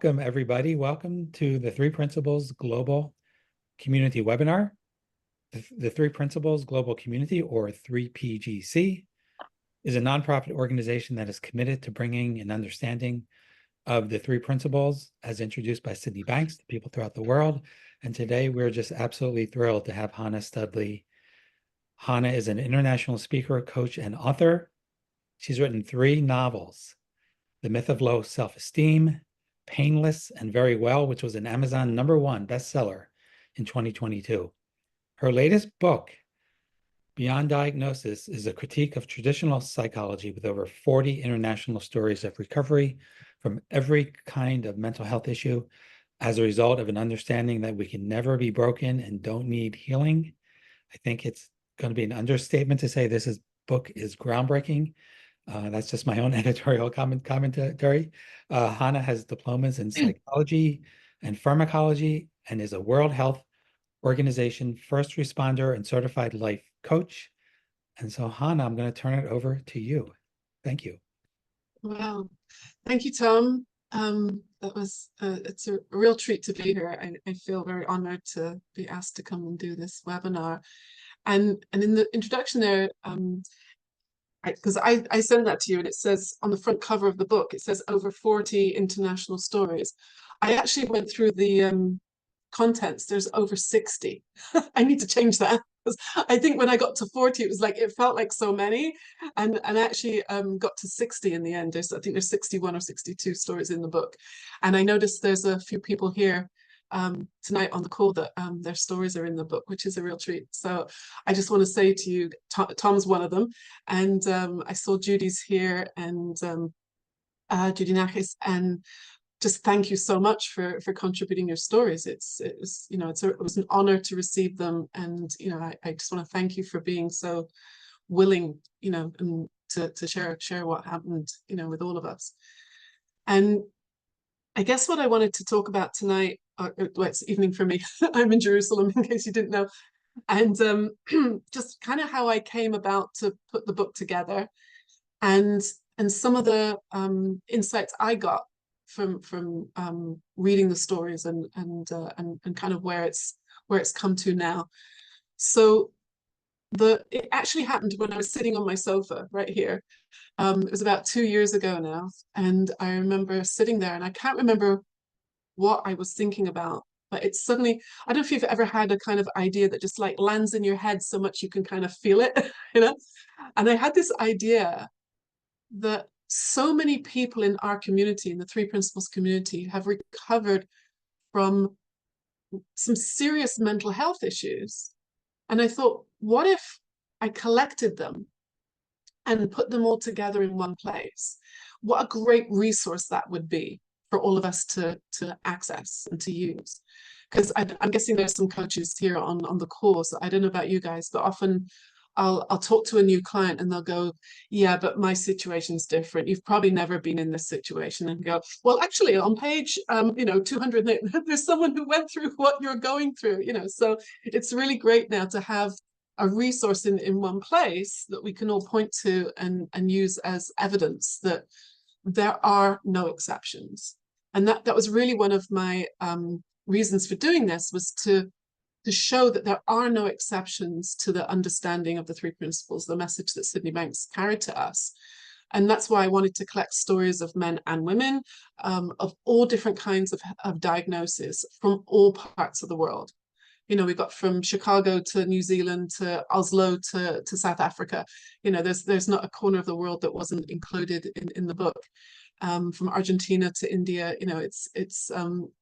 Welcome, everybody. Welcome to the Three Principles Global Community webinar. The Three Principles Global Community, or 3PGC, is a nonprofit organization that is committed to bringing an understanding of the three principles as introduced by Sydney Banks to people throughout the world. And today we're just absolutely thrilled to have Chana Studley. Chana is an international speaker, coach, and author. She's written 3 novels: The Myth of Low Self-Esteem, Painless and Very Well, which was an Amazon #1 bestseller in 2022. Her latest book, Beyond Diagnosis, is a critique of traditional psychology with over 40 international stories of recovery from every kind of mental health issue as a result of an understanding that we can never be broken and don't need healing. I think it's going to be an understatement to say this book is groundbreaking. That's just my own editorial commentary. Chana has diplomas in psychology and pharmacology and is a World Health Organization first responder and certified life coach. And so, Chana, I'm going to turn it over to you. Thank you. Wow. Thank you, Tom. It's a real treat to be here. I feel very honored to be asked to come and do this webinar. And in the introduction there, because I sent that to you, and it says on the front cover of the book, it says over 40 international stories. I actually went through the contents. There's over 60. I need to change that, because I think when I got to 40, it was like, it felt like so many, and actually got to 60 in the end. I think there's 61 or 62 stories in the book. And I noticed there's a few people here tonight on the call that their stories are in the book, which is a real treat. So I just want to say to you, Tom's one of them, and I saw Judy's here, and Judy Nakis, and just thank you so much for contributing your stories. It was an honor to receive them, and I just want to thank you for being so willing, and to share what happened, with all of us. And I guess what I wanted to talk about tonight, well, it's evening for me. I'm in Jerusalem, in case you didn't know, and just kind of how I came about to put the book together, and some of the insights I got from reading the stories, and kind of where it's come to now. So it actually happened when I was sitting on my sofa right here. It was about 2 years ago now, and I remember sitting there, and I can't remember what I was thinking about, but it's suddenly, I don't know if you've ever had a kind of idea that just like lands in your head so much you can kind of feel it, And I had this idea that so many people in our community, in the Three Principles community, have recovered from some serious mental health issues. And I thought, what if I collected them and put them all together in one place? What a great resource that would be for all of us to access and to use. Because I'm guessing there's some coaches here on the course. I don't know about you guys, but often I'll talk to a new client and they'll go, yeah, but my situation's different. You've probably never been in this situation. And go, well, actually on page 208, there's someone who went through what you're going through, So it's really great now to have a resource in one place that we can all point to and use as evidence that there are no exceptions. And that was really one of my reasons for doing this, was to show that there are no exceptions to the understanding of the three principles, the message that Sydney Banks carried to us. And that's why I wanted to collect stories of men and women, of all different kinds of diagnosis from all parts of the world. We got from Chicago to New Zealand to Oslo to South Africa. There's not a corner of the world that wasn't included in the book. From Argentina to India, it's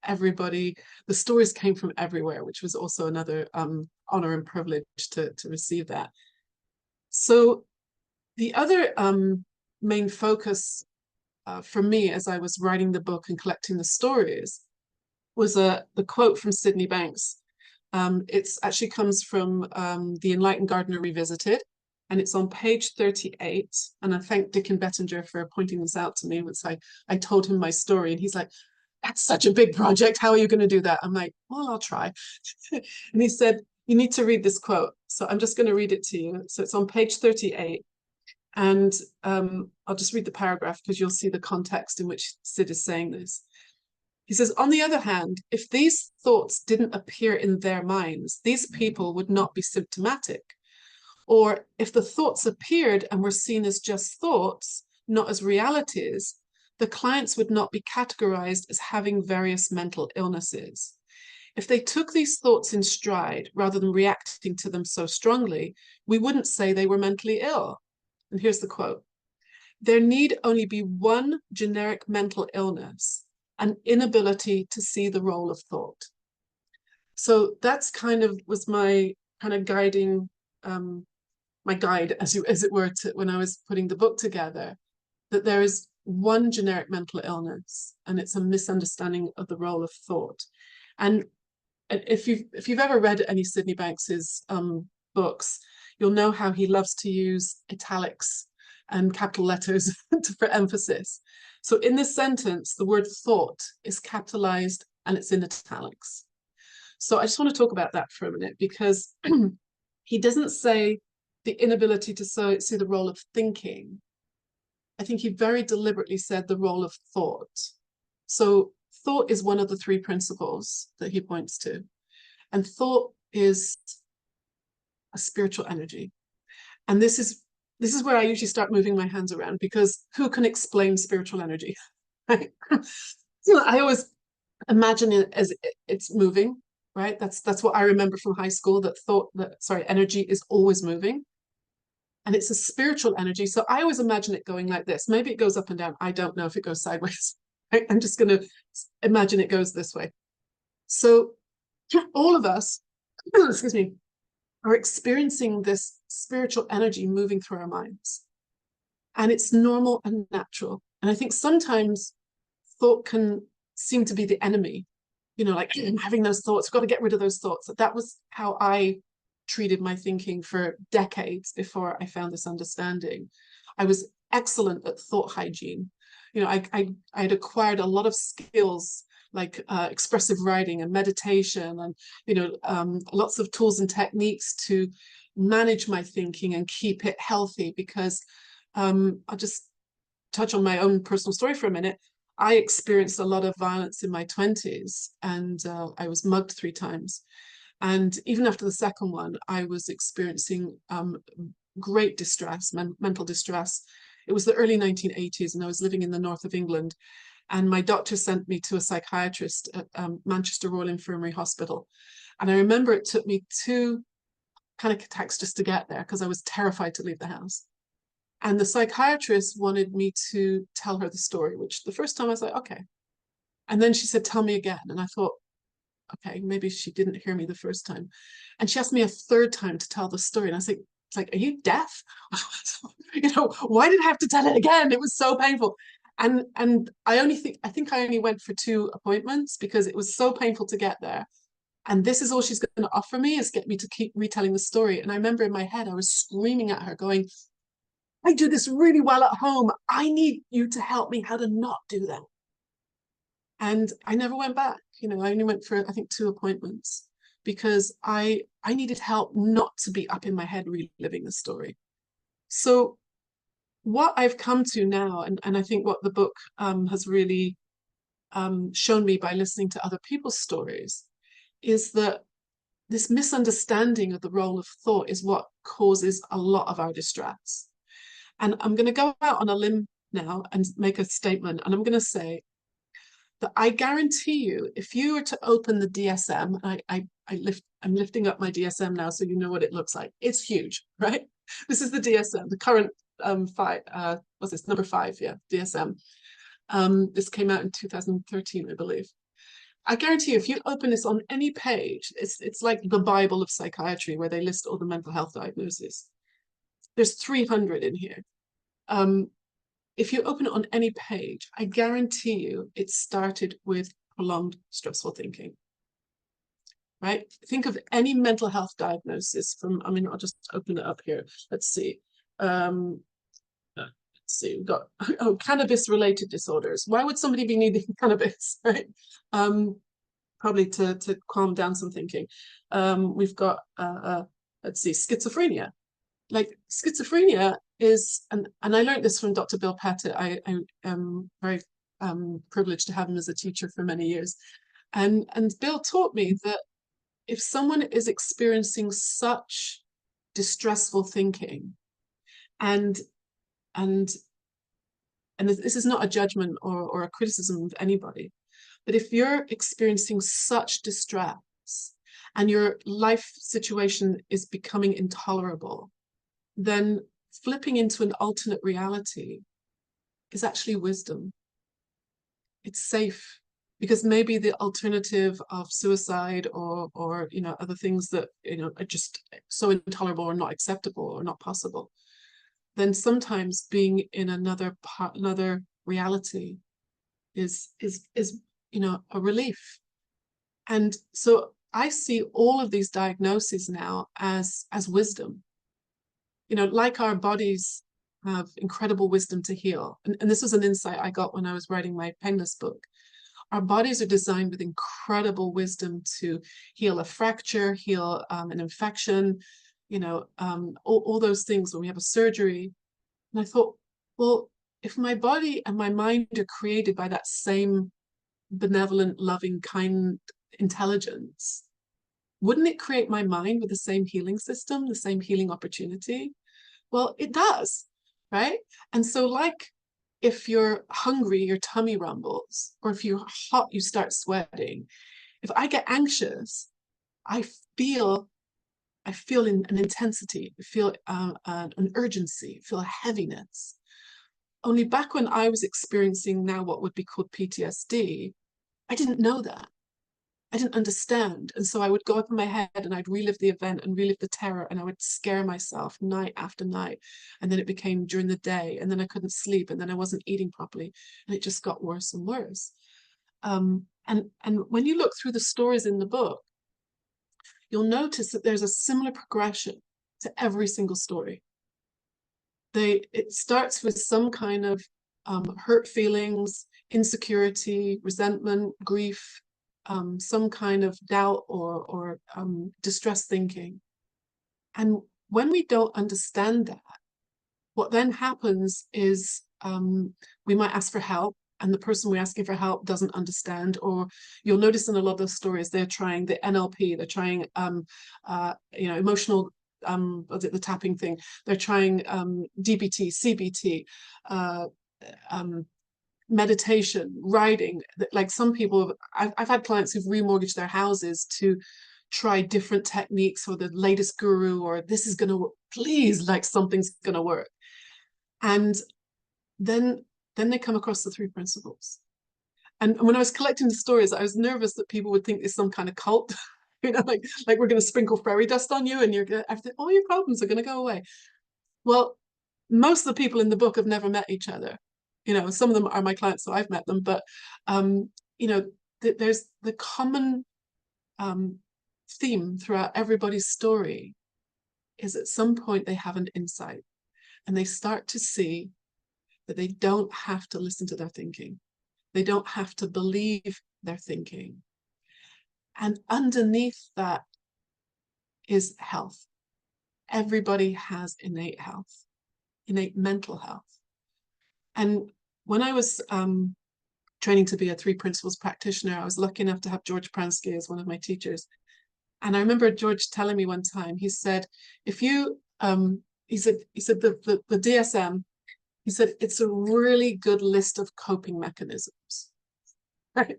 everybody. The stories came from everywhere, which was also another honor and privilege to receive that. So the other main focus for me as I was writing the book and collecting the stories was the quote from Sydney Banks. It actually comes from The Enlightened Gardener Revisited, and it's on page 38. And I thank Dickon Bettinger for pointing this out to me. Once I told him my story, and he's like, that's such a big project. How are you going to do that? I'm like, well, I'll try. And he said, you need to read this quote. So I'm just going to read it to you. So it's on page 38. And I'll just read the paragraph because you'll see the context in which Sid is saying this. He says, on the other hand, if these thoughts didn't appear in their minds, these people would not be symptomatic. Or if the thoughts appeared and were seen as just thoughts, not as realities, the clients would not be categorized as having various mental illnesses. If they took these thoughts in stride rather than reacting to them so strongly, we wouldn't say they were mentally ill. And here's the quote: there need only be one generic mental illness, an inability to see the role of thought. So that's kind of was my kind of guiding, my guide, as it were, to when I was putting the book together, that there is one generic mental illness, and it's a misunderstanding of the role of thought. And if you've ever read any Sydney Banks's books, you'll know how he loves to use italics and capital letters for emphasis. So in this sentence, the word thought is capitalized and it's in italics. So I just want to talk about that for a minute, because he doesn't say the inability to see the role of thinking. I think he very deliberately said the role of thought. So thought is one of the three principles that he points to. And thought is a spiritual energy. And this is where I usually start moving my hands around, because who can explain spiritual energy? Right? I always imagine it as it's moving, right? That's what I remember from high school, that energy is always moving. And it's a spiritual energy. So I always imagine it going like this. Maybe it goes up and down. I don't know if it goes sideways. Right? I'm just going to imagine it goes this way. So all of us, excuse me, are experiencing this spiritual energy moving through our minds. And it's normal and natural. And I think sometimes thought can seem to be the enemy. Like having those thoughts, we've got to get rid of those thoughts. That was how I treated my thinking for decades before I found this understanding. I was excellent at thought hygiene. I'd acquired a lot of skills like expressive writing and meditation, and lots of tools and techniques to manage my thinking and keep it healthy. Because I'll just touch on my own personal story for a minute. I experienced a lot of violence in my 20s, and I was mugged 3 times. And even after the second one, I was experiencing great distress, mental distress. It was the early 1980s, and I was living in the north of England. And my doctor sent me to a psychiatrist at Manchester Royal Infirmary Hospital. And I remember it took me 2 panic attacks just to get there, because I was terrified to leave the house. And the psychiatrist wanted me to tell her the story, which the first time I was like, okay. And then she said, tell me again. And I thought, okay, maybe she didn't hear me the first time. And she asked me a 3rd time to tell the story. And I was like, it's like, are you deaf? Why did I have to tell it again? It was so painful. And I think I only went for 2 appointments, because it was so painful to get there. And this is all she's going to offer me, is get me to keep retelling the story. And I remember in my head, I was screaming at her going, I do this really well at home. I need you to help me how to not do that. And I never went back. I only went for, I think, 2 appointments, because I needed help not to be up in my head reliving the story. So what I've come to now, and I think what the book has really shown me by listening to other people's stories, is that this misunderstanding of the role of thought is what causes a lot of our distress. And I'm going to go out on a limb now and make a statement. And I'm going to say that I guarantee you, if you were to open the DSM, I'm lifting up my DSM now, so you know what it looks like. It's huge, right? This is the DSM, the current what's this, number 5, yeah, DSM. This came out in 2013, I believe. I guarantee you, if you open this on any page, it's like the Bible of psychiatry, where they list all the mental health diagnoses. There's 300 in here. If you open it on any page, I guarantee you it started with prolonged stressful thinking. Right? Think of any mental health diagnosis from, I'll just open it up here. Let's see. We've got cannabis-related disorders. Why would somebody be needing cannabis, right? Probably to calm down some thinking. We've got, let's see, schizophrenia. Like schizophrenia is, and I learned this from Dr. Bill Pettit. I am very privileged to have him as a teacher for many years. And Bill taught me that if someone is experiencing such distressful thinking, and this is not a judgment or a criticism of anybody, but if you're experiencing such distress and your life situation is becoming intolerable, then flipping into an alternate reality is actually wisdom. It's safe, because maybe the alternative of suicide or you know, other things that, you know, are just so intolerable or not acceptable or not possible, then sometimes being in another reality is you know, a relief. And so I see all of these diagnoses now as wisdom. You know, like our bodies have incredible wisdom to heal. And this was an insight I got when I was writing my painless book. Our bodies are designed with incredible wisdom to heal a fracture, heal an infection, you know, all those things when we have a surgery. And I thought, well, if my body and my mind are created by that same benevolent, loving, kind intelligence, wouldn't it create my mind with the same healing system, the same healing opportunity? Well, it does, right? And so, like, if you're hungry, your tummy rumbles, or if you're hot, you start sweating. If I get anxious, I feel an intensity, I feel an urgency, I feel a heaviness. Only back when I was experiencing now what would be called PTSD, I didn't know that. I didn't understand. And so I would go up in my head and I'd relive the event and relive the terror, and I would scare myself night after night. And then it became during the day, and then I couldn't sleep, and then I wasn't eating properly, and it just got worse and worse. And when you look through the stories in the book, you'll notice that there's a similar progression to every single story. It starts with some kind of hurt feelings, insecurity, resentment, grief, some kind of doubt or distressed thinking. And when we don't understand that, what then happens is we might ask for help, and the person we're asking for help doesn't understand. Or you'll notice in a lot of those stories, they're trying the NLP, they're trying you know, emotional the tapping thing, they're trying DBT, CBT, meditation, writing. Like some people, I've had clients who've remortgaged their houses to try different techniques, or the latest guru, or this is going to work, please, like something's going to work. And then they come across the three principles. And when I was collecting the stories, I was nervous that people would think it's some kind of cult. You know, like we're going to sprinkle fairy dust on you and you're going to, all your problems are going to go away. Well, most of the people in the book have never met each other. You know, some of them are my clients, so I've met them, but you know, there's the common theme throughout everybody's story is at some point they have an insight, and they start to see that they don't have to listen to their thinking. They don't have to believe their thinking. And underneath that is health. Everybody has innate health, innate mental health. And when I was training to be a three principles practitioner, I was lucky enough to have George Pransky as one of my teachers. And I remember George telling me one time, he said, if you, he said the DSM, he said, it's a really good list of coping mechanisms, right?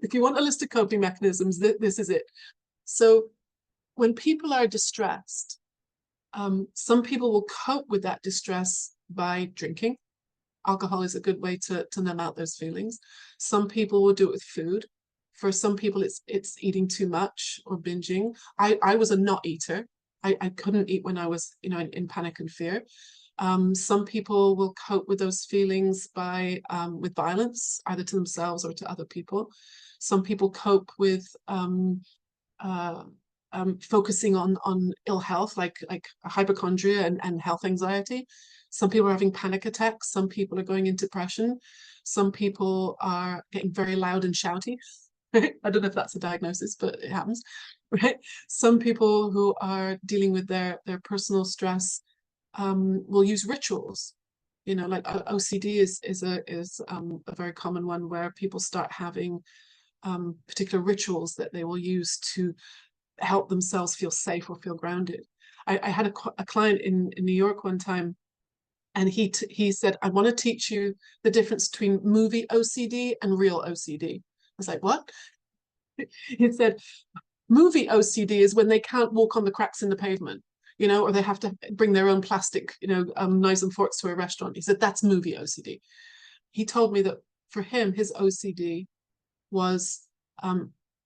If you want a list of coping mechanisms, this is it. So when people are distressed, some people will cope with that distress by drinking. Alcohol is a good way to numb out those feelings. Some people will do it with food. For some people, it's eating too much or binging. I was a not eater. I couldn't eat when I was, you know, in panic and fear. Some people will cope with those feelings by with violence, either to themselves or to other people. Some people cope with focusing on ill health, like hypochondria and health anxiety. Some people are having panic attacks. Some people are going into depression. Some people are getting very loud and shouty. Right? I don't know if that's a diagnosis, but it happens. Right? Some people who are dealing with their personal stress will use rituals. You know, like OCD is a very common one, where people start having particular rituals that they will use to help themselves feel safe or feel grounded. I had a client in New York one time, and he said, I want to teach you the difference between movie OCD and real OCD. I was like, what? He said, movie OCD is when they can't walk on the cracks in the pavement, you know, or they have to bring their own plastic, you know, knives and forks to a restaurant. He said, that's movie OCD. He told me that for him, his OCD was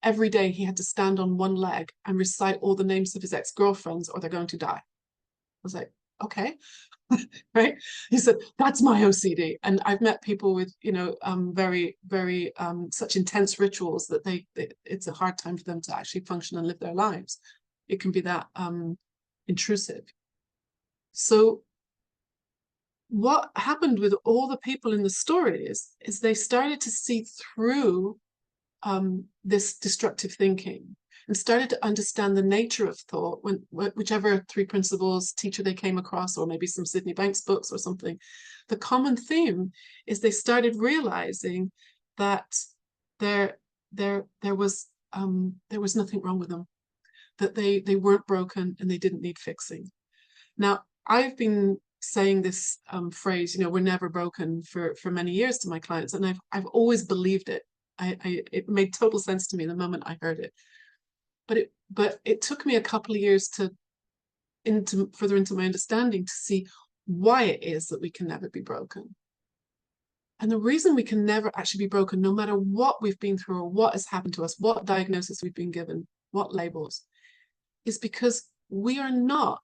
every day he had to stand on one leg and recite all the names of his ex-girlfriends, or they're going to die. I was like, okay. Right. He said, that's my OCD. And I've met people with, you know, very such intense rituals that it's a hard time for them to actually function and live their lives. It can be that intrusive. So what happened with all the people in the stories is they started to see through this destructive thinking, and started to understand the nature of thought when whichever three principles teacher they came across, or maybe some Sydney Banks books or something. The common theme is they started realizing that there was nothing wrong with them, that they weren't broken and they didn't need fixing. Now, I've been saying this phrase, you know, we're never broken, for many years to my clients, and I've always believed it. It made total sense to me the moment I heard it. But it took me a couple of years to further into my understanding to see why it is that we can never be broken. And the reason we can never actually be broken, no matter what we've been through or what has happened to us, what diagnosis we've been given, what labels, is because we are not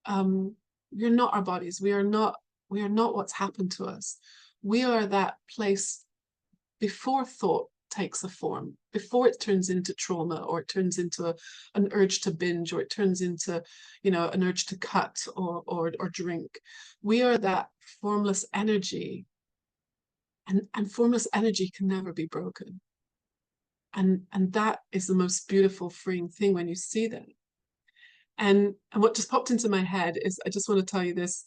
our bodies. We are not what's happened to us. We are that place before thought takes a form, before it turns into trauma, or it turns into an urge to binge, or it turns into, you know, an urge to cut or drink. We are that formless energy, and formless energy can never be broken. And that is the most beautiful, freeing thing when you see that. And what just popped into my head is, I just want to tell you this.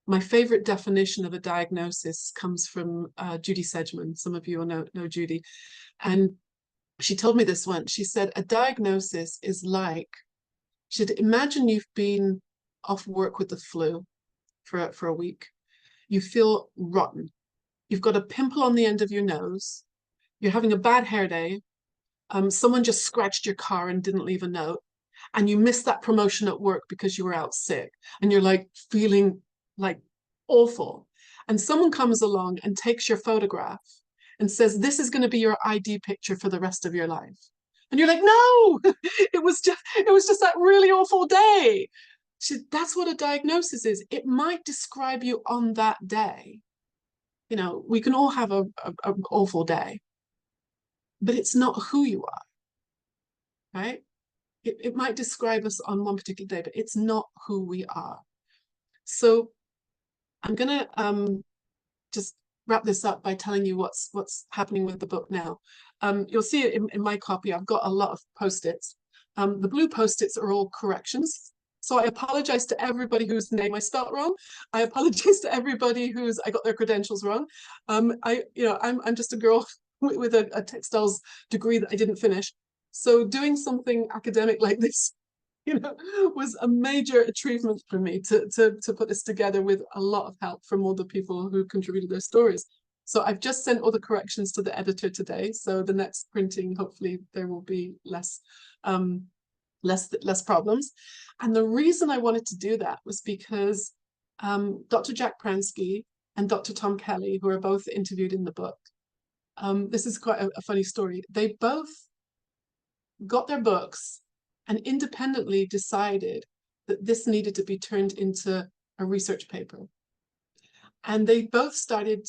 My favorite definition of a diagnosis comes from Judy Sedgman. Some of you will know Judy. And she told me this once. She said, a diagnosis is like, she said, imagine you've been off work with the flu for a week. You feel rotten. You've got a pimple on the end of your nose. You're having a bad hair day. Someone just scratched your car and didn't leave a note. And you missed that promotion at work because you were out sick. And you're like feeling like awful. And someone comes along and takes your photograph and says, this is going to be your ID picture for the rest of your life. And you're like, no, it was just that really awful day. That's what a diagnosis is. It might describe you on that day. You know, we can all have an awful day, but it's not who you are, right? It might describe us on one particular day, but it's not who we are. So I'm going to just wrap this up by telling you what's happening with the book now. You'll see it in my copy. I've got a lot of post-its. The blue post-its are all corrections. So I apologize to everybody whose name I spelt wrong. I apologize to everybody I got their credentials wrong. I'm just a girl with a textiles degree that I didn't finish. So doing something academic like this, you know, was a major achievement for me to put this together with a lot of help from all the people who contributed their stories. So I've just sent all the corrections to the editor today. So the next printing, hopefully there will be less problems. And the reason I wanted to do that was because Dr. Jack Pransky and Dr. Tom Kelly, who are both interviewed in the book, this is quite a funny story. They both got their books and independently decided that this needed to be turned into a research paper. And they both started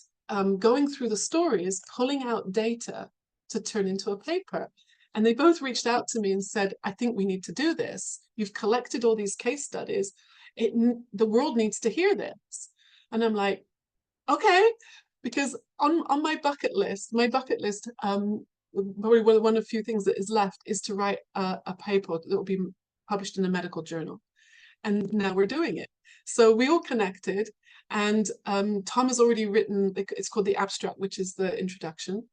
going through the stories, pulling out data to turn into a paper. And they both reached out to me and said, I think we need to do this. You've collected all these case studies. The world needs to hear this. And I'm like, okay, because on my bucket list, probably one of the few things that is left is to write a paper that will be published in a medical journal. And now we're doing it. So we all connected, And Tom has already written, it's called the abstract, which is the introduction.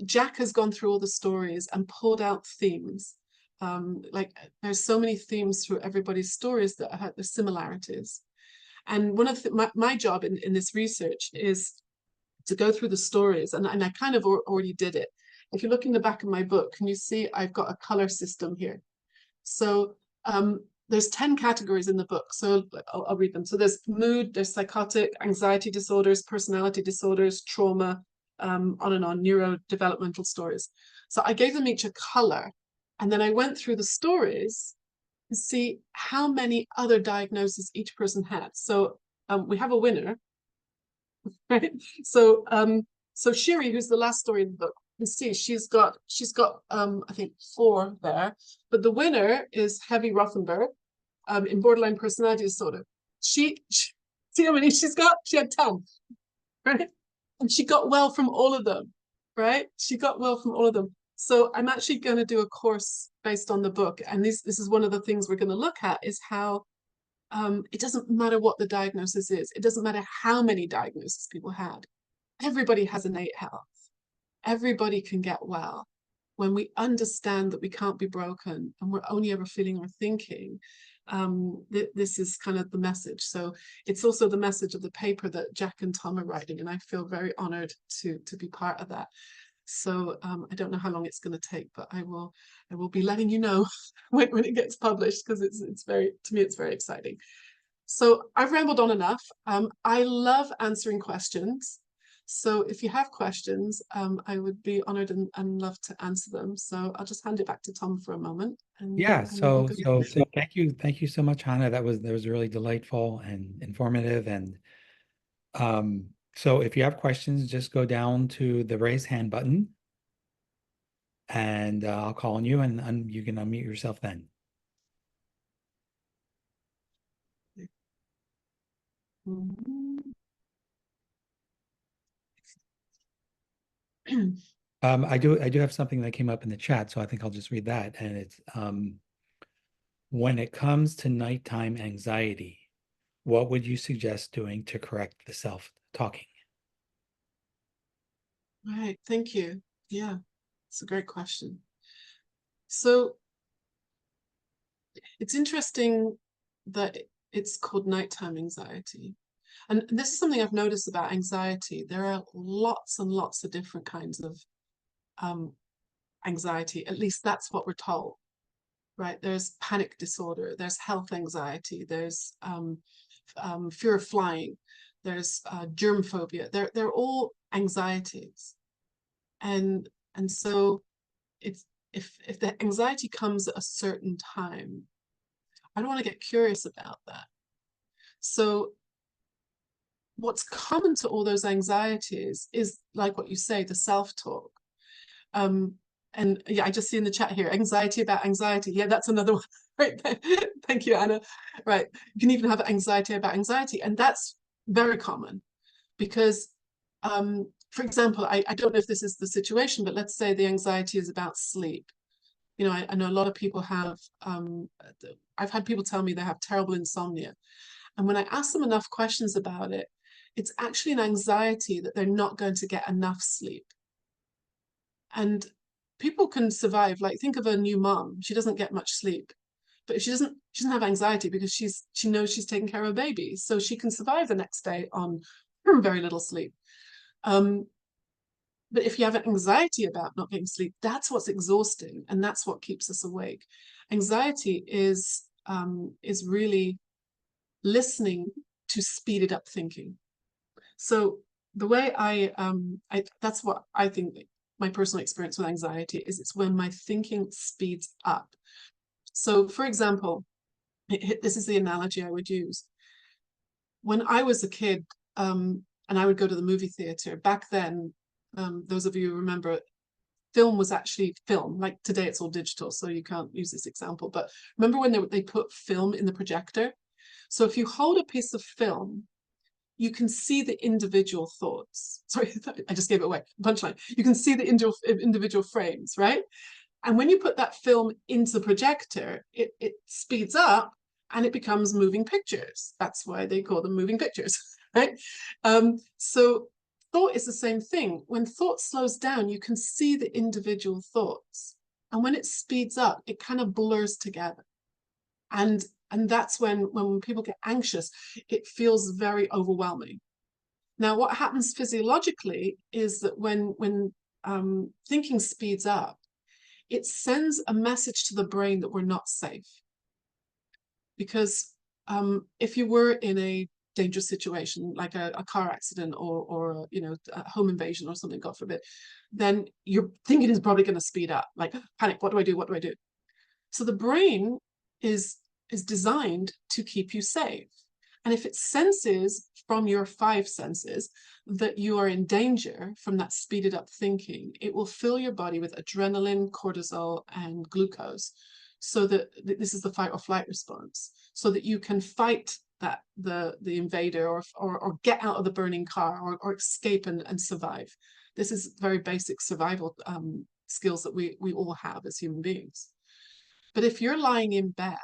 Jack has gone through all the stories and pulled out themes. Like there's so many themes through everybody's stories that have the similarities. And one of my job in this research is to go through the stories, and I kind of already did it. If you look in the back of my book, can you see I've got a color system here? So there's 10 categories in the book, so I'll read them. So there's mood, there's psychotic, anxiety disorders, personality disorders, trauma, on and on, neurodevelopmental stories. So I gave them each a color, and then I went through the stories to see how many other diagnoses each person had. So we have a winner, right? So so Shiri, who's the last story in the book, you see she's got I think 4 there, but the winner is Heavy Rothenberg in borderline personality disorder. She see how many she's got? She had 10, right? And she got well from all of them, right? She got well from all of them. So I'm actually going to do a course based on the book, and this is one of the things we're going to look at, is how it doesn't matter what the diagnosis is. It doesn't matter how many diagnoses people had. Everybody has innate health. Everybody can get well. When we understand that we can't be broken and we're only ever feeling or thinking, this is kind of the message. So it's also the message of the paper that Jack and Tom are writing, and I feel very honored to be part of that. So I don't know how long it's going to take, but I will be letting you know when it gets published, because it's very, to me, it's very exciting. So I've rambled on enough. I love answering questions. So if you have questions, I would be honored and love to answer them. So I'll just hand it back to Tom for a moment. Yeah, and then we'll so go. thank you so much, Hannah. That was really delightful and informative. And so if you have questions, just go down to the raise hand button, and I'll call on you, and you can unmute yourself then. I do have something that came up in the chat, so I think I'll just read that. And it's when it comes to nighttime anxiety, what would you suggest doing to correct the self-talking? Right, thank you. Yeah, it's a great question. So it's interesting that it's called nighttime anxiety. And this is something I've noticed about anxiety. There are lots and lots of different kinds of anxiety. At least that's what we're told, right? There's panic disorder, there's health anxiety, there's fear of flying, there's germ phobia. They're all anxieties. And so it's, if the anxiety comes at a certain time, I don't want to get curious about that. So what's common to all those anxieties is, like what you say, the self-talk. And yeah, I just see in the chat here, anxiety about anxiety. Yeah, that's another one. Right. Thank you, Anna. Right. You can even have anxiety about anxiety. And that's very common because, for example, I don't know if this is the situation, but let's say the anxiety is about sleep. You know, I know a lot of people have, I've had people tell me they have terrible insomnia. And when I ask them enough questions about it, it's actually an anxiety that they're not going to get enough sleep. And people can survive. Like, think of a new mom. She doesn't get much sleep, but she doesn't have anxiety because she knows she's taking care of a baby, so she can survive the next day on very little sleep. But if you have anxiety about not getting sleep, that's what's exhausting, and that's what keeps us awake. Anxiety is really listening to speeded up thinking. So the way that's what I think my personal experience with anxiety is. It's when my thinking speeds up. So for example, this is the analogy I would use. When I was a kid, and I would go to the movie theater, back then, those of you who remember, film was actually film. Like today it's all digital, so you can't use this example. But remember when they put film in the projector? So if you hold a piece of film, you can see the individual thoughts. Sorry, I just gave it away. Punchline. You can see the individual frames, right? And when you put that film into the projector, it speeds up, and it becomes moving pictures. That's why they call them moving pictures, right? So thought is the same thing. When thought slows down, you can see the individual thoughts. And when it speeds up, it kind of blurs together. And that's when people get anxious, it feels very overwhelming. Now, what happens physiologically is that when thinking speeds up, it sends a message to the brain that we're not safe. Because if you were in a dangerous situation, like a car accident or a home invasion or something, God forbid, then your thinking is probably going to speed up. Like, panic, what do I do? What do I do? So the brain is designed to keep you safe. And if it senses from your 5 senses that you are in danger from that speeded up thinking, it will fill your body with adrenaline, cortisol, and glucose, so that this is the fight or flight response, so that you can fight that the invader or get out of the burning car or escape and survive. This is very basic survival skills that we all have as human beings. But if you're lying in bed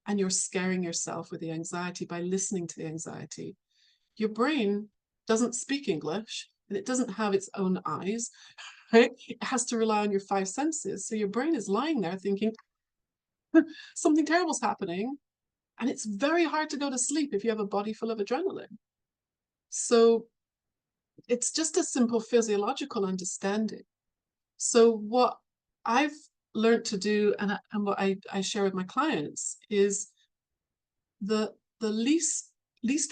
and you're scaring yourself with the anxiety by listening to the anxiety, your brain doesn't speak English and it doesn't have its own eyes, right? It has to rely on your 5 senses. So your brain is lying there thinking, something terrible's happening. And it's very hard to go to sleep if you have a body full of adrenaline. So it's just a simple physiological understanding. So what I've learned to do, and what I share with my clients, is the least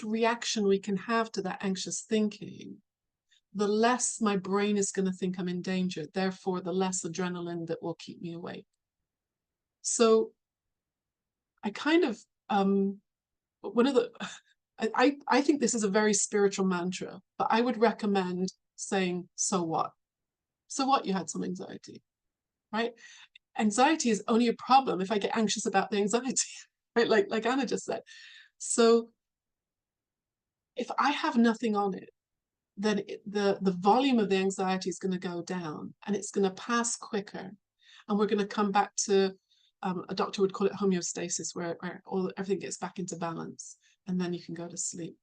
reaction we can have to that anxious thinking, the less my brain is going to think I'm in danger, therefore the less adrenaline that will keep me awake. So I kind of one of the I think this is a very spiritual mantra, but I would recommend saying, so what? So what, you had some anxiety, right? Anxiety is only a problem if I get anxious about the anxiety, right? Like Anna just said. So if I have nothing on it, then the volume of the anxiety is going to go down and it's going to pass quicker. And we're going to come back to, a doctor would call it homeostasis, where everything gets back into balance, and then you can go to sleep.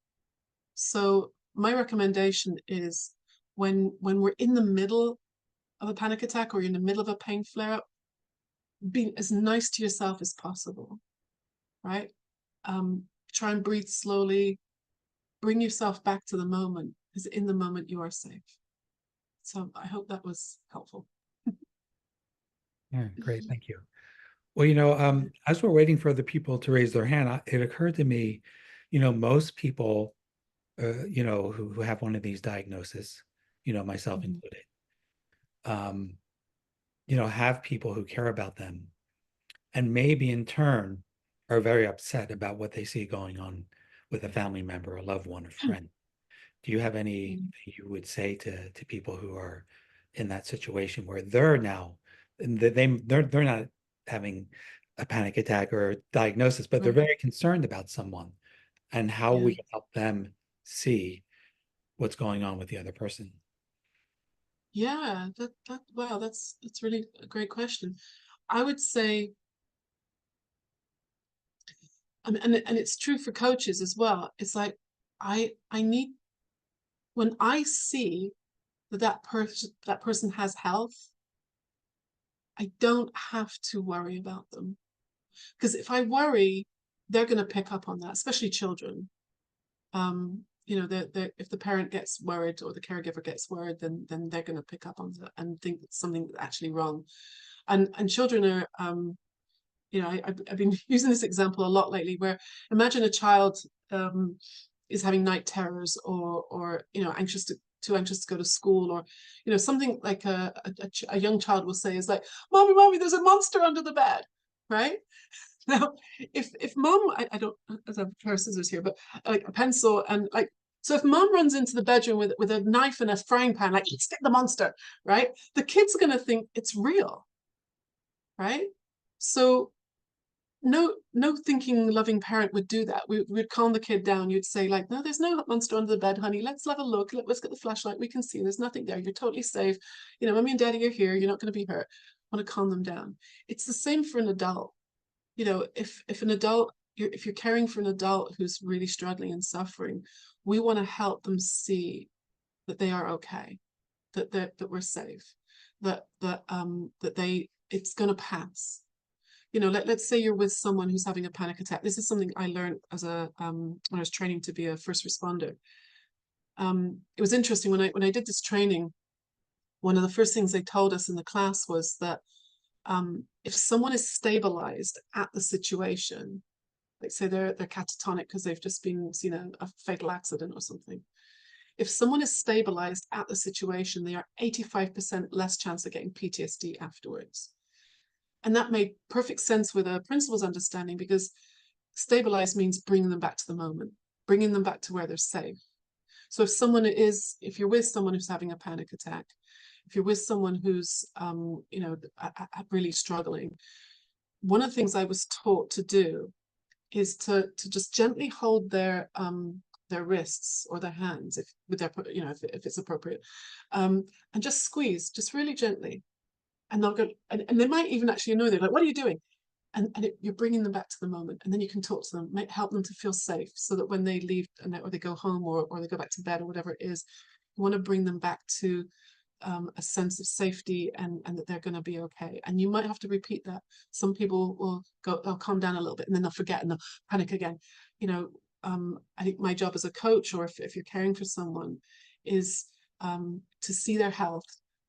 So my recommendation is when we're in the middle of a panic attack or you're in the middle of a pain flare-up, be as nice to yourself as possible, right? Try and breathe slowly, bring yourself back to the moment, because in the moment you are safe. So I hope that was helpful. Yeah, great, thank you. Well, as we're waiting for the people to raise their hand, it occurred to me, most people, who have one of these diagnoses, myself included, have people who care about them, and maybe in turn are very upset about what they see going on with a family member, a loved one, a friend. Do you have any you would say to people who are in that situation where they're now, they're not having a panic attack or a diagnosis, but they're very concerned about someone, and how we can help them see what's going on with the other person? Yeah, wow, that's really a great question. I would say, and it's true for coaches as well. It's like I need, when I see that person has health, I don't have to worry about them. Because if I worry, they're going to pick up on that, especially children. If the parent gets worried or the caregiver gets worried, then they're going to pick up on that and think that something's actually wrong. And children are, I've been using this example a lot lately, where imagine a child is having night terrors or too anxious to go to school, or something like a young child will say is like, mommy, there's a monster under the bed, right? Now, if mom, I don't have a pair of scissors here, but like a pencil, and like, so if mom runs into the bedroom with a knife and a frying pan, like, eat, stick the monster, right? The kid's going to think it's real, right? So no thinking, loving parent would do that. We'd calm the kid down. You'd say, like, no, there's no monster under the bed, honey. Let's have a look. Let's get the flashlight. We can see there's nothing there. You're totally safe. Mommy and daddy are here. You're not going to be hurt. I want to calm them down. It's the same for an adult. If an adult, if you're caring for an adult who's really struggling and suffering, we want to help them see that they are okay, that we're safe, that it's going to pass. You know, let's say you're with someone who's having a panic attack. This is something I learned as when I was training to be a first responder. It was interesting when I did this training. One of the first things they told us in the class was that if someone is stabilized at the situation, like say they're catatonic because they've just been seen a fatal accident or something. If someone is stabilized at the situation, they are 85% less chance of getting PTSD afterwards. And that made perfect sense with a principles understanding, because stabilized means bringing them back to the moment, bringing them back to where they're safe. So if you're with someone who's having a panic attack, if you're with someone who's, really struggling, one of the things I was taught to do is to just gently hold their wrists or their hands, if it's appropriate, and just squeeze, just really gently, and they'll go, and they might even actually know, they're like, "What are you doing?" And you're bringing them back to the moment, and then you can talk to them, help them to feel safe, so that when they leave or they go home or they go back to bed or whatever it is, you want to bring them back to a sense of safety and that they're going to be okay. And you might have to repeat that. Some people will they'll calm down a little bit and then they'll forget and they'll panic again. I think my job as a coach, or if you're caring for someone, is to see their health,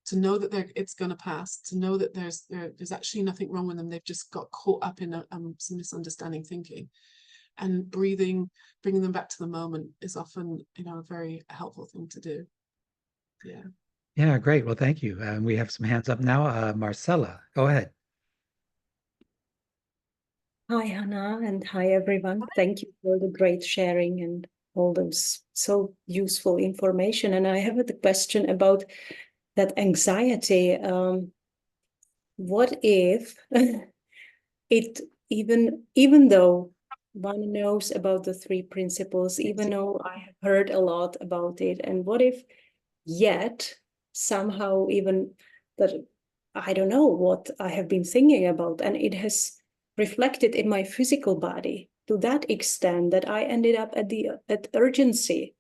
to know that it's going to pass, to know that there's actually nothing wrong with them. They've just got caught up in some misunderstanding thinking. And bringing them back to the moment is often, a very helpful thing to do. Yeah. Yeah, great. Well, thank you. We have some hands up now. Marcella, go ahead. Hi, Hannah, and hi, everyone. Thank you for the great sharing and all those so useful information. And I have a question about that anxiety. What if even though one knows about the three principles, even though I have heard a lot about it, and what if yet somehow even that I don't know what I have been thinking about, and it has reflected in my physical body to that extent that I ended up at the emergency.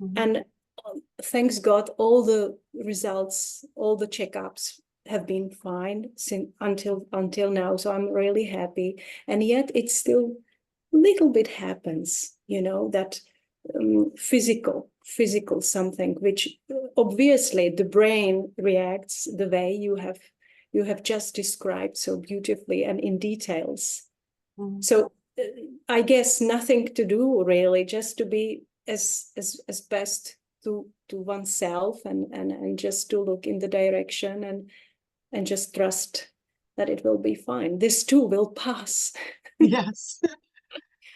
Mm-hmm. And thanks God, all the results, all the checkups have been fine until now. So I'm really happy. And yet it still a little bit happens, that physical something, which obviously the brain reacts the way you have just described so beautifully and in details. Mm-hmm. So I guess nothing to do really, just to be as best to oneself and just to look in the direction and just trust that it will be fine. This too will pass. Yes.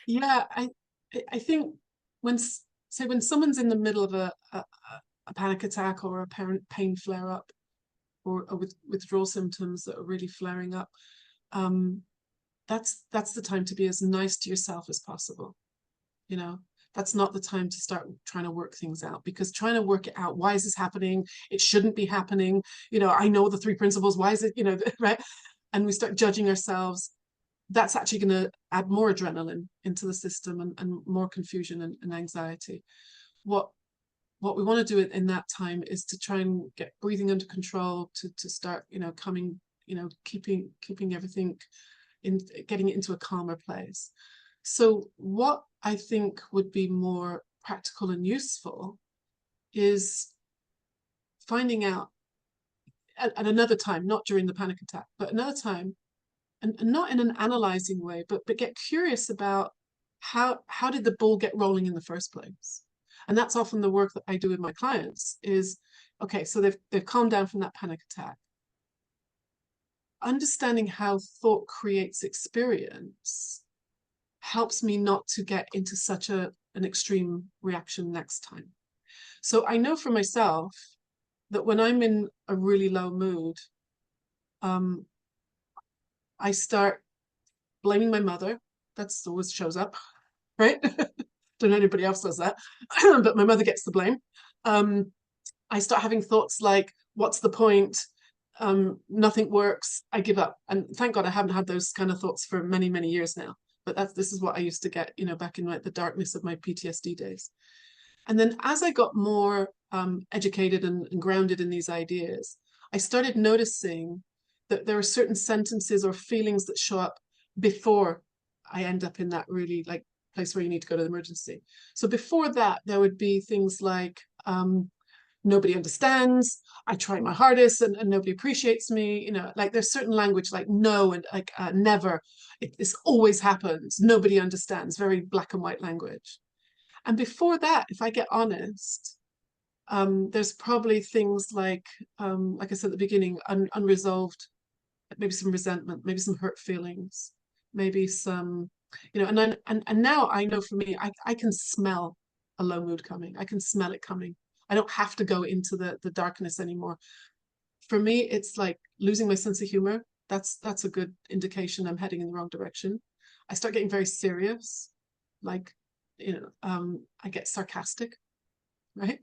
Yeah, I think when someone's in the middle of a panic attack or a pain flare up, or withdrawal symptoms that are really flaring up, that's the time to be as nice to yourself as possible. That's not the time to start trying to work things out, because trying to work it out, why is this happening? It shouldn't be happening. I know the three principles. Why is it, right? And we start judging ourselves. That's actually going to add more adrenaline into the system and more confusion and anxiety. What we want to do in that time is to try and get breathing under control, to start, coming, keeping everything getting it into a calmer place. So what I think would be more practical and useful is finding out at another time, not during the panic attack, but another time, and not in an analyzing way, but get curious about how did the ball get rolling in the first place. And that's often the work that I do with my clients is, okay, so they've calmed down from that panic attack. Understanding how thought creates experience helps me not to get into such an extreme reaction next time. So I know for myself that when I'm in a really low mood, I start blaming my mother. That's always shows up, right? Don't know anybody else does that, but my mother gets the blame. I start having thoughts like, what's the point? nothing works, I give up. And thank God I haven't had those kind of thoughts for many, many years now. But this is what I used to get, you know, back in the darkness of my PTSD days. And then as I got more educated and grounded in these ideas, I started noticing that there are certain sentences or feelings that show up before I end up in that really like place where you need to go to the emergency. So before that, there would be things like, nobody understands, I try my hardest and nobody appreciates me, you know, like there's certain language like no and like never, this always happens, nobody understands, very black and white language. And before that, if I get honest, there's probably things like I said at the beginning, unresolved, maybe some resentment, maybe some hurt feelings, maybe some, you know, and now I know for me, I can smell a low mood coming. I can smell it coming. I don't have to go into the darkness anymore. For me, it's like losing my sense of humor. That's a good indication I'm heading in the wrong direction. I start getting very serious, like, you know, I get sarcastic, right?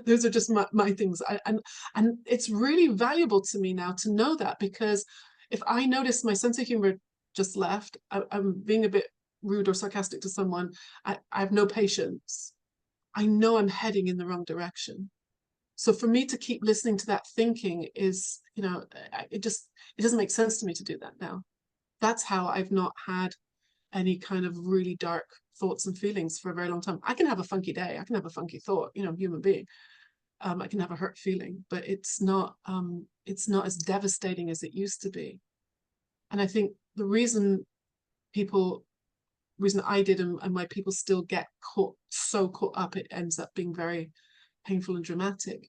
Those are just my things. And it's really valuable to me now to know that, because if I notice my sense of humor just left, I'm being a bit rude or sarcastic to someone, I have no patience. I know I'm heading in the wrong direction. So for me to keep listening to that thinking is, you know, it doesn't make sense to me to do that now. That's how I've not had any kind of really dark thoughts and feelings for a very long time. I can have a funky day. I can have a funky thought, you know, I'm a human being. I can have a hurt feeling, but it's not as devastating as it used to be. And I think the reason I did and why people still get so caught up, it ends up being very painful and dramatic,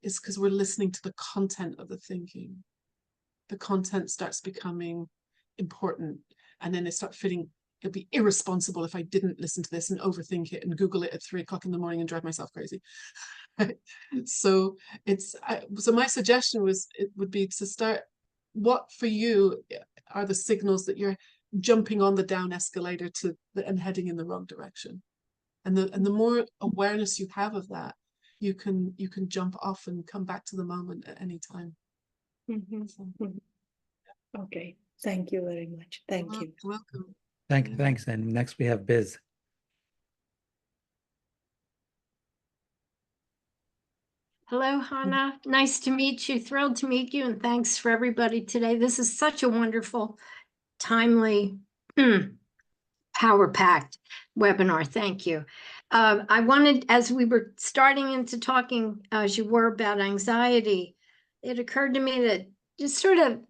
is because we're listening to the content of the thinking. The content starts becoming important, and then they start feeling it'd be irresponsible if I didn't listen to this and overthink it and Google it at 3 o'clock in the morning and drive myself crazy. So so my suggestion would be to start, what for you are the signals that you're jumping on the down escalator and heading in the wrong direction? And the more awareness you have of that, you can jump off and come back to the moment at any time. Okay, thank you very much. Thank you. Welcome. Thanks. And next we have Biz. Hello, Chana. Nice to meet you. Thrilled to meet you. And thanks for everybody today. This is such a wonderful, timely, power-packed webinar. Thank you. I wanted, as we were starting into talking, as you were, about anxiety, it occurred to me that just sort of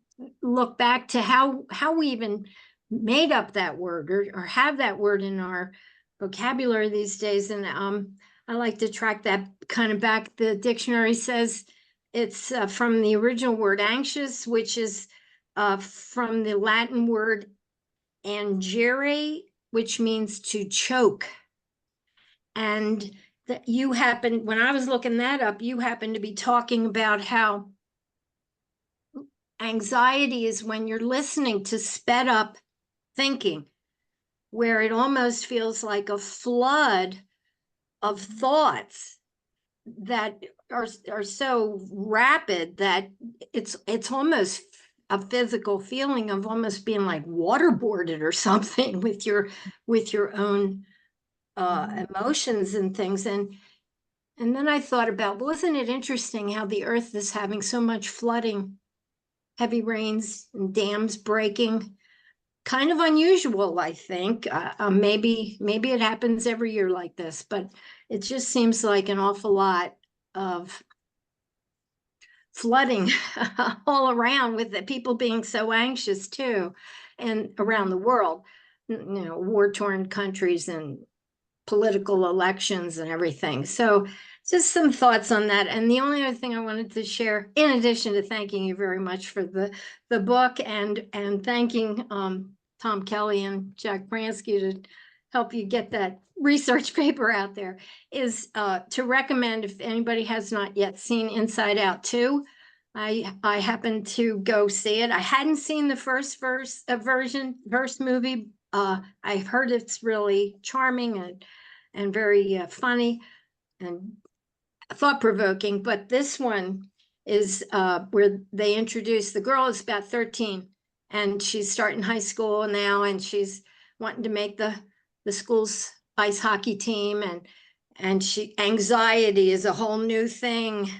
look back to how we even made up that word or have that word in our vocabulary these days. And I like to track that kind of back. The dictionary says it's from the original word anxious, which is from the Latin word angere, which means to choke. And that when I was looking that up, you happened to be talking about how anxiety is when you're listening to sped up thinking, where it almost feels like a flood of thoughts that are so rapid that it's almost a physical feeling of almost being like waterboarded or something with your own emotions and things. And then I thought about, wasn't it interesting how the earth is having so much flooding, heavy rains and dams breaking? Kind of unusual, I think. Maybe it happens every year like this, but it just seems like an awful lot of flooding all around, with the people being so anxious too, and around the world, you know, war-torn countries and political elections and everything. So just some thoughts on that. And the only other thing I wanted to share, in addition to thanking you very much for the book and thanking Tom Kelly and Jack Bransky to help you get that research paper out there, is to recommend, if anybody has not yet seen Inside Out 2. I happened to go see it. I hadn't seen the first movie. I heard it's really charming and very funny and thought-provoking, but this one is where they introduce the girl is about 13 and she's starting high school now and she's wanting to make the school's ice hockey team, and anxiety is a whole new thing.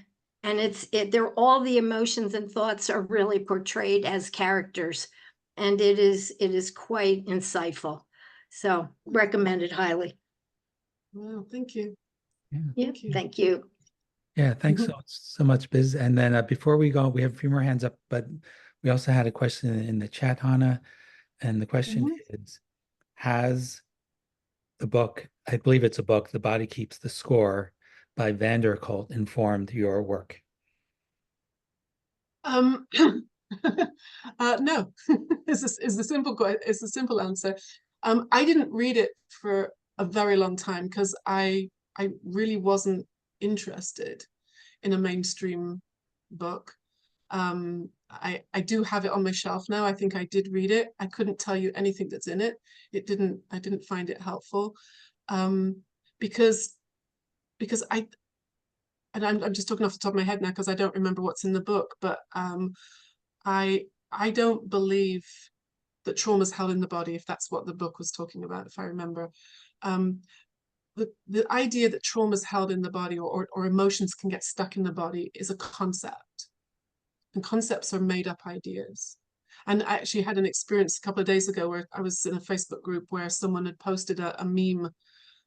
And they're all the emotions and thoughts are really portrayed as characters. And it is quite insightful. So recommend it highly. Wow, thank you. Yeah, thank you. Yeah, thanks so much, Biz. And then before we go, we have a few more hands up, but we also had a question in the chat, Hannah. And the question is, has the book, I believe it's a book, The Body Keeps the Score by Vanderkult, informed your work? No, is the simple answer. I didn't read it for a very long time because I really wasn't interested in a mainstream book. I do have it on my shelf now. I think I did read it. I couldn't tell you anything that's in it. I didn't find it helpful. Because I'm just talking off the top of my head now because I don't remember what's in the book, but I don't believe that trauma is held in the body, if that's what the book was talking about, if I remember. The idea that trauma is held in the body or emotions can get stuck in the body is a concept. And concepts are made up ideas. And I actually had an experience a couple of days ago where I was in a Facebook group where someone had posted a meme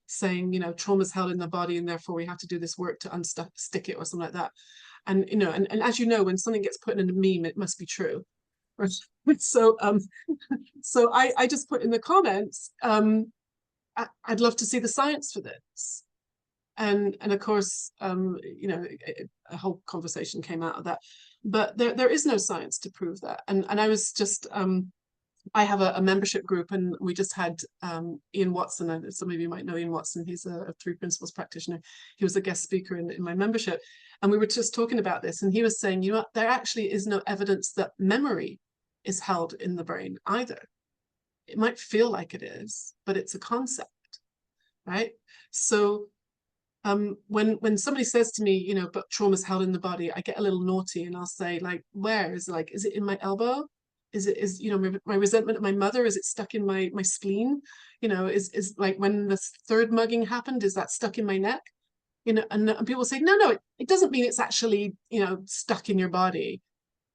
saying, you know, trauma is held in the body and therefore we have to do this work to unstick it or something like that. And, you know, and as you know, when something gets put in a meme, it must be true. So I just put in the comments, I'd love to see the science for this. And of course, you know, a whole conversation came out of that. But there is no science to prove that. And I was just, I have a membership group, and we just had Ian Watson, and some of you might know Ian Watson, he's a Three Principles practitioner. He was a guest speaker in my membership. And we were just talking about this, and he was saying, you know what, there actually is no evidence that memory is held in the brain either. It might feel like it is, but it's a concept, right? So when somebody says to me, you know, but trauma's held in the body, I get a little naughty and I'll say, like, where? Is it in my elbow? Is you know, my resentment of my mother, is it stuck in my spleen? You know, is like when the third mugging happened, is that stuck in my neck? You know, and people say, no, it doesn't mean it's actually, you know, stuck in your body.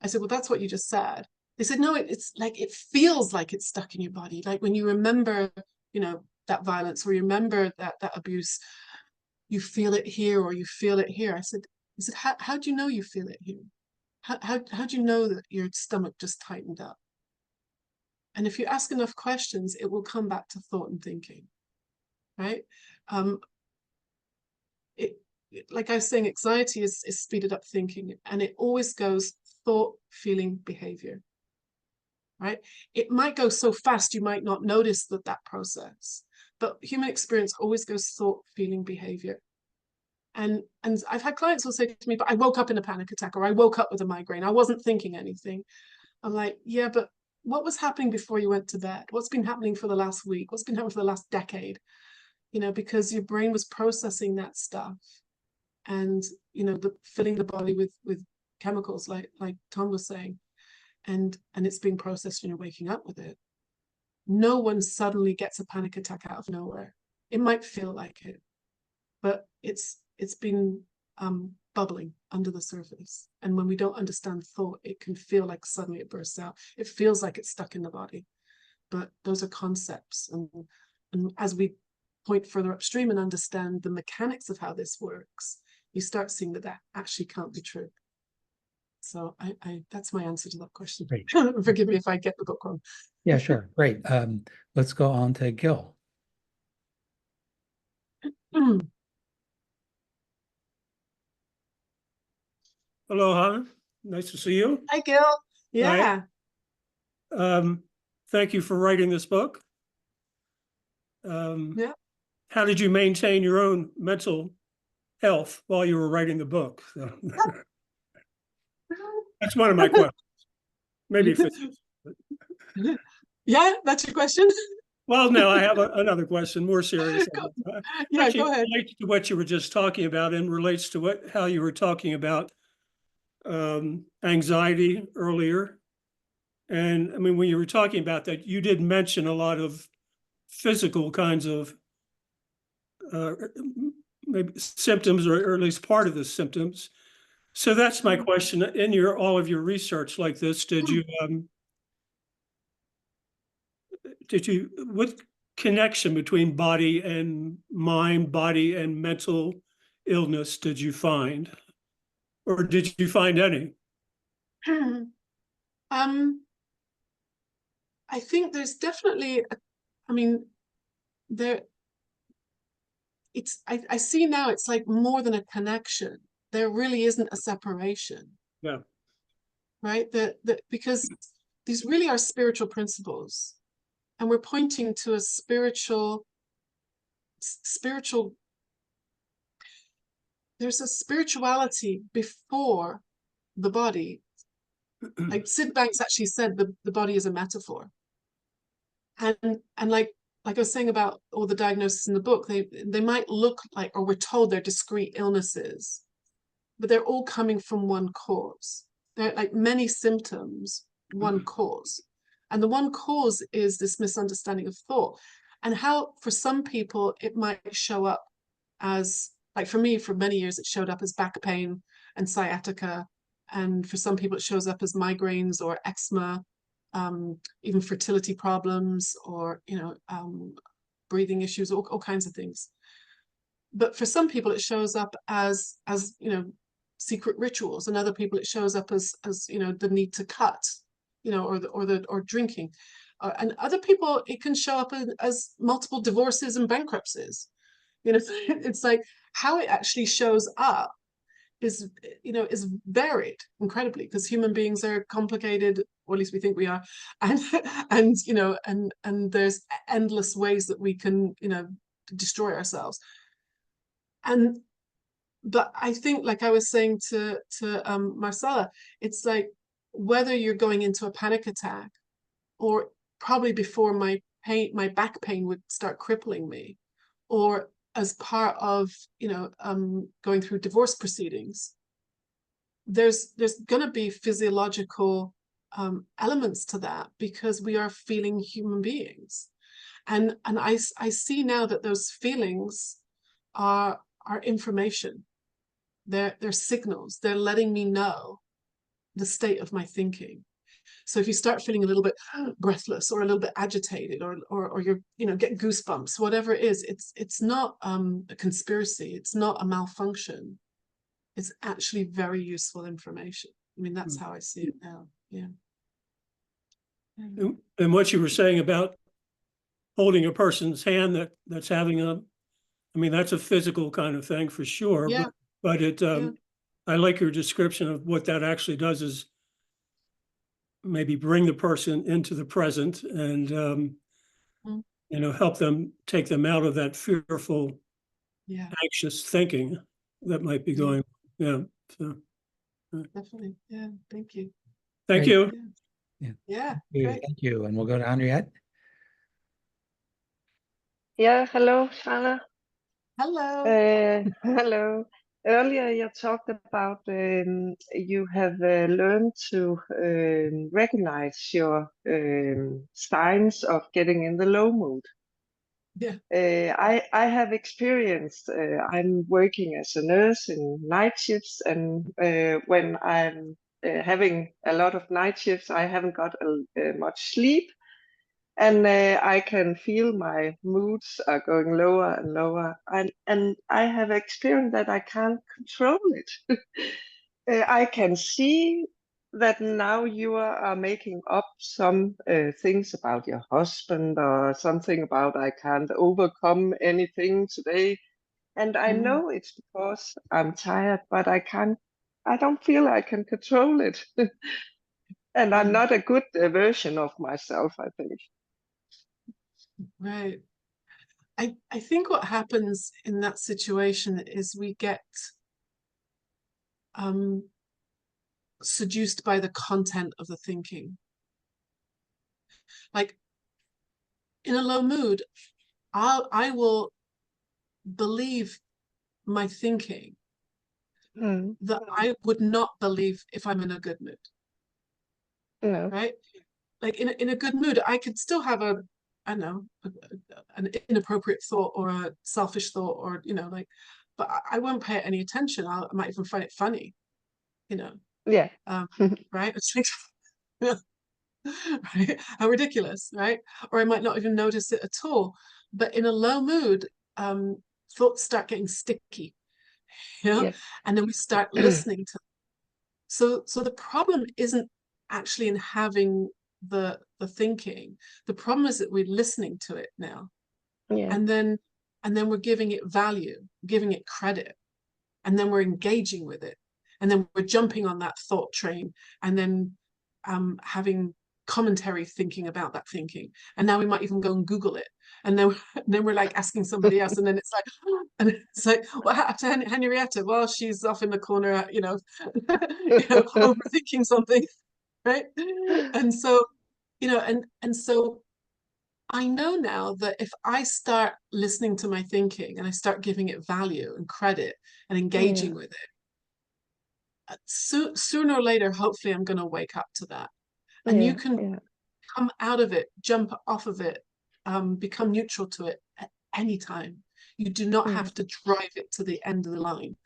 I said, well, that's what you just said. They said, no, it's like, it feels like it's stuck in your body. Like when you remember, you know, that violence, or you remember that abuse, you feel it here or you feel it here. I said, how do you know you feel it here? How do you know that your stomach just tightened up? And if you ask enough questions, it will come back to thought and thinking, right? Like I was saying, anxiety is speeded up thinking, and it always goes thought, feeling, behavior, right? It might go so fast you might not notice that process, but human experience always goes thought, feeling, behavior. And I've had clients who say to me, but I woke up in a panic attack, or I woke up with a migraine, I wasn't thinking anything. I'm like, yeah, but what was happening before you went to bed? What's been happening for the last week? What's been happening for the last decade? You know, because your brain was processing that stuff, and, you know, filling the body with chemicals, like Tom was saying, and it's being processed when you're waking up with it. No one suddenly gets a panic attack out of nowhere. It might feel like it, but it's been bubbling under the surface. And when we don't understand thought, it can feel like suddenly it bursts out. It feels like it's stuck in the body, but those are concepts. And as we point further upstream and understand the mechanics of how this works, you start seeing that actually can't be true. So that's my answer to that question. Great. Forgive me if I get the book wrong. Yeah, sure. Great. Let's go on to Gil. Hello, Hannah. Nice to see you. Hi, Gil. Yeah. Thank you for writing this book. Yeah. How did you maintain your own mental health while you were writing the book? So, that's one of my questions. Maybe if it's... Yeah, that's your question. Well, no, I have another question, more serious. Yeah, actually, go ahead. relates to what you were just talking about, and relates to how you were talking about anxiety earlier. And I mean, when you were talking about that, you did mention a lot of physical kinds of maybe symptoms, or at least part of the symptoms. So that's my question. In all of your research like this, did you what connection between body and mind, body and mental illness did you find? Or did you find any? I think there's definitely, I mean, I see now it's like more than a connection. There really isn't a separation. Yeah. Right? Because these really are spiritual principles. And we're pointing to a spiritual, there's a spirituality before the body. Like Sid Banks actually said the body is a metaphor. And like I was saying about all the diagnoses in the book, they might look like, or we're told they're discrete illnesses, but they're all coming from one cause. They're like many symptoms, one cause. And the one cause is this misunderstanding of thought. And how, for some people, it might show up as, like for me, for many years, it showed up as back pain and sciatica. And for some people, it shows up as migraines or eczema, even fertility problems, or, breathing issues, all kinds of things. But for some people, it shows up as secret rituals, and other people it shows up as the need to cut, or drinking, and other people it can show up as multiple divorces and bankruptcies. It's like how it actually shows up is varied incredibly, because human beings are complicated, or at least we think we are, and and there's endless ways that we can destroy ourselves. But I think, like I was saying to Marcella, it's like whether you're going into a panic attack, or probably before my back pain would start crippling me, or as part of going through divorce proceedings, there's going to be physiological elements to that, because we are feeling human beings, and I see now that those feelings are information. They're signals. They're letting me know the state of my thinking. So if you start feeling a little bit breathless, or a little bit agitated, or you're get goosebumps, whatever it is, it's not a conspiracy. It's not a malfunction. It's actually very useful information. I mean, that's how I see it now. Yeah. And what you were saying about holding a person's hand that's having that's a physical kind of thing for sure. Yeah. But it, I like your description of what that actually does is maybe bring the person into the present and, help them, take them out of that fearful, anxious thinking that might be going. Yeah. So. Definitely. Yeah. Thank you. Thank you. Yeah. Thank you. And we'll go to Henriette. Yeah, hello, Chana. Hello. Hello. Earlier, you talked about you have learned to recognize your signs of getting in the low mood. Yeah. I have experienced, I'm working as a nurse in night shifts, and when I'm having a lot of night shifts, I haven't got much sleep. And I can feel my moods are going lower and lower. And I have experienced that I can't control it. I can see that now you are making up some things about your husband, or something about I can't overcome anything today. And I know it's because I'm tired, but I don't feel I can control it. And I'm not a good version of myself, I think. Right. I think what happens in that situation is we get seduced by the content of the thinking. Like in a low mood, I will believe my thinking, that I would not believe if I'm in a good mood, No. right? Like in a good mood, I could still have I don't know, an inappropriate thought or a selfish thought, or, you know, like, but I won't pay it any attention. I might even find it funny, you know, Yeah. right? It's like, right? How ridiculous, right? Or I might not even notice it at all. But in a low mood, thoughts start getting sticky, you know, Yeah. and then we start listening to them. So the problem isn't actually in having the thinking. The problem is that we're listening to it now, Yeah. and then we're giving it value, giving it credit, and then we're engaging with it, and then we're jumping on that thought train, and then having commentary thinking about that thinking, and now we might even go and Google it, and then we're like asking somebody else, and then it's like, what happened to Henrietta? Well, she's off in the corner, you know, overthinking something, right? And so, you know, and so I know now that if I start listening to my thinking and I start giving it value and credit and engaging with it, sooner or later, hopefully I'm going to wake up to that. And you can come out of it, jump off of it, become neutral to it at any time. You do not have to drive it to the end of the line,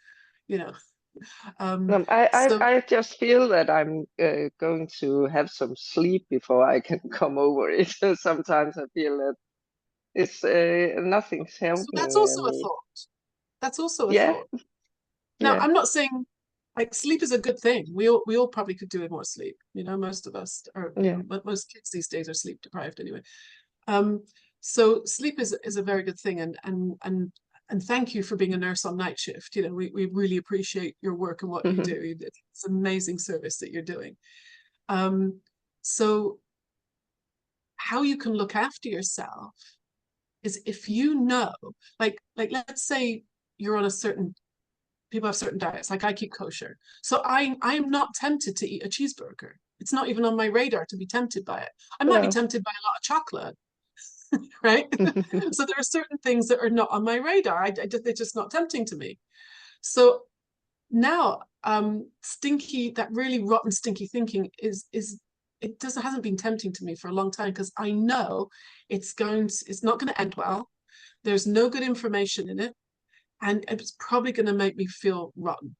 you know. I just feel that I'm going to have some sleep before I can come over it. Sometimes I feel that it's nothing's So helping that's also a me. thought. That's also a Yeah. thought. Now, I'm not saying like sleep is a good thing. We all probably could do with more sleep. You know, most of us are, you know, most kids these days are sleep deprived anyway. So sleep is a very good thing, and thank you for being a nurse on night shift. You know, we really appreciate your work and what you do. It's an amazing service that you're doing. So how you can look after yourself is if you know, like let's say you're on a certain, people have certain diets, like I keep kosher. So I'm not tempted to eat a cheeseburger. It's not even on my radar to be tempted by it. I might be tempted by a lot of chocolate, right? So there are certain things that are not on my radar. They're just not tempting to me. So now, that really rotten, stinky thinking hasn't been tempting to me for a long time, because I know it's not going to end well. There's no good information in it, and it's probably going to make me feel rotten.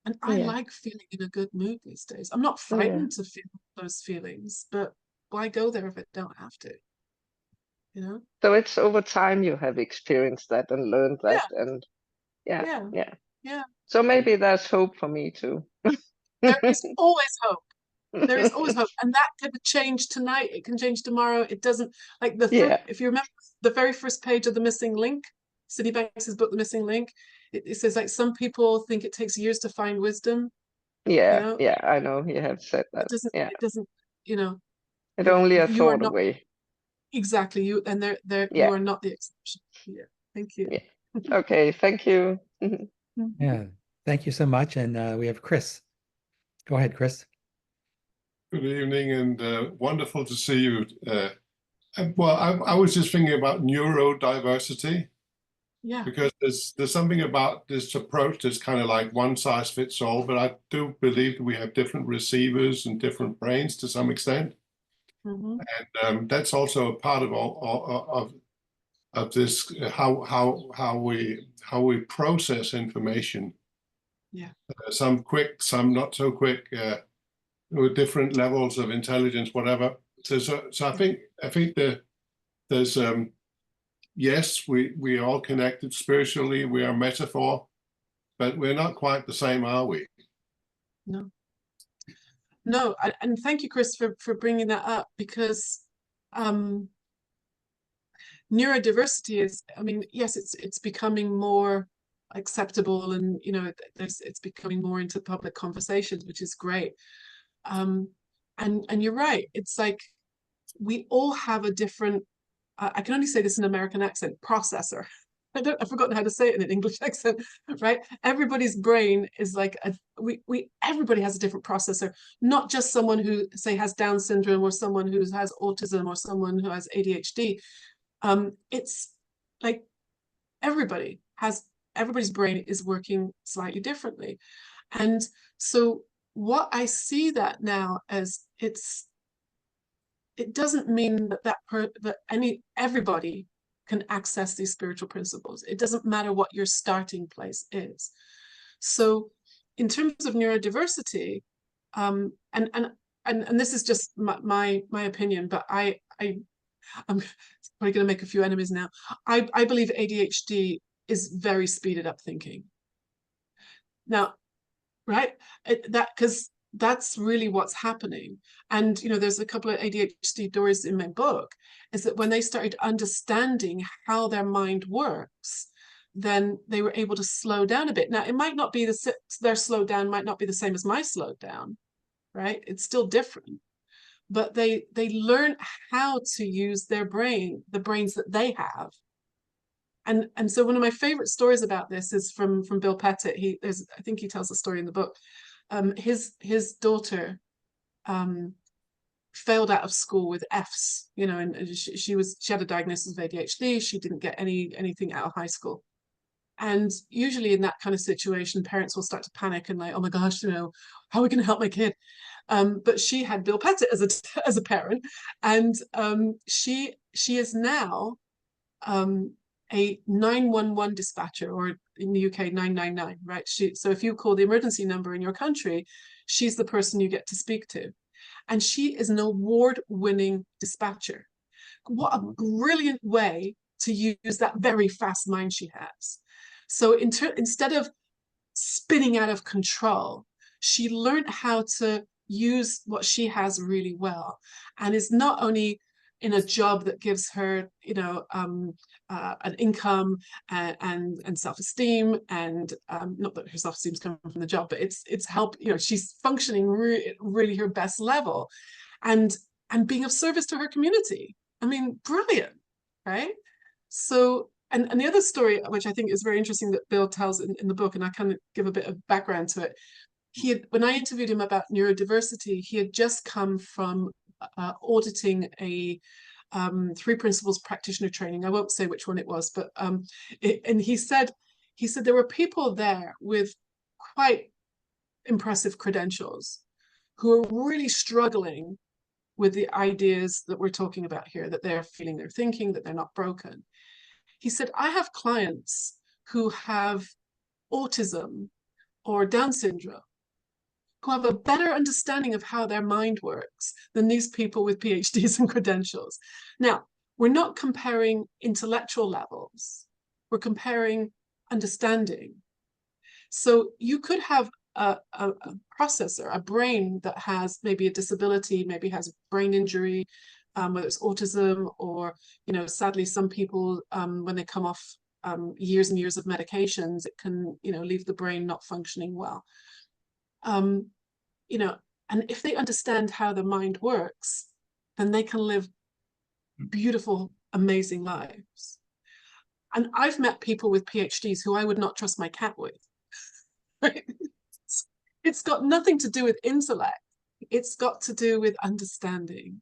And I like feeling in a good mood these days. I'm not frightened to feel those feelings, but why go there if I don't have to? You know? So it's over time you have experienced that and learned that, and yeah. So maybe there's hope for me too. There is always hope. There is always hope, and that could change tonight. It can change tomorrow. It doesn't, like if you remember the very first page of The Missing Link, Citibanks' book, The Missing Link, it says like some people think it takes years to find wisdom. Yeah, you know? yeah, I know you have said that. It doesn't, you know. It only a You are thought not, away. exactly, you are not the exception. Yeah, thank you. Yeah. Okay, thank you. Yeah, thank you so much. And we have Chris. Go ahead, Chris. Good evening, and wonderful to see you. Well, I was just thinking about neurodiversity. Yeah. Because there's something about this approach that's kind of like one size fits all, but I do believe that we have different receivers and different brains to some extent. And that's also a part of this, how we process information. Yeah. Some quick, some not so quick, with different levels of intelligence, whatever. So I think there's yes, we are all connected spiritually. We are metaphor, but we're not quite the same, are we? No. No, and thank you, Chris, for bringing that up, because neurodiversity is, I mean, yes, it's becoming more acceptable, and you know, it's becoming more into public conversations, which is great. And you're right. It's like we all have a different. I can only say this in American accent, processor. I've forgotten how to say it in an English accent, right? Everybody's brain is like everybody has a different processor, not just someone who, say, has Down syndrome, or someone who has autism, or someone who has ADHD. It's like everybody has everybody's brain is working slightly differently. And so what I see that now as it doesn't mean that everybody can access these spiritual principles. It doesn't matter what your starting place is. So in terms of neurodiversity, and this is just my opinion, but I'm probably going to make a few enemies now. I believe ADHD is very speeded up thinking. Now, right? Because that's really what's happening. And, you know, there's a couple of ADHD stories in my book, is that when they started understanding how their mind works, then they were able to slow down a bit. Now, it might not be their slow down might not be the same as my slow down, right? It's still different. But they learn how to use their brain, the brains that they have. And so one of my favorite stories about this is from Bill Pettit. I think he tells the story in the book. His daughter failed out of school with Fs, you know, and she had a diagnosis of ADHD. She didn't get anything out of high school. And usually in that kind of situation, parents will start to panic and like, oh my gosh, you know, how are we going to help my kid? But she had Bill Pettit as a parent, and she is now a 911 dispatcher, or in the UK 999, right? So if you call the emergency number in your country, she's the person you get to speak to, and she is an award-winning dispatcher. What a brilliant way to use that very fast mind she has. So instead of spinning out of control, she learned how to use what she has really well, and is not only in a job that gives her, you know, an income and self-esteem, and not that her self-esteem's coming from the job, but it's help, you know, she's functioning really her best level, and being of service to her community. I mean, brilliant, right? So, and the other story, which I think is very interesting, that Bill tells in the book, and I kind of give a bit of background to it. When I interviewed him about neurodiversity, he had just come from auditing a 3 principles practitioner training. I won't say which one it was, but and he said there were people there with quite impressive credentials who are really struggling with the ideas that we're talking about here, that they're feeling, they're thinking, that they're not broken. He said, I have clients who have autism or Down syndrome, who have a better understanding of how their mind works than these people with PhDs and credentials. Now, we're not comparing intellectual levels, we're comparing understanding. So you could have a processor, a brain that has maybe a disability, maybe has a brain injury, whether it's autism, or, you know, sadly, some people, when they come off years and years of medications, it can, you know, leave the brain not functioning well. You know, and if they understand how the mind works, then they can live beautiful, amazing lives. And I've met people with PhDs who I would not trust my cat with. It's got nothing to do with intellect. It's got to do with understanding.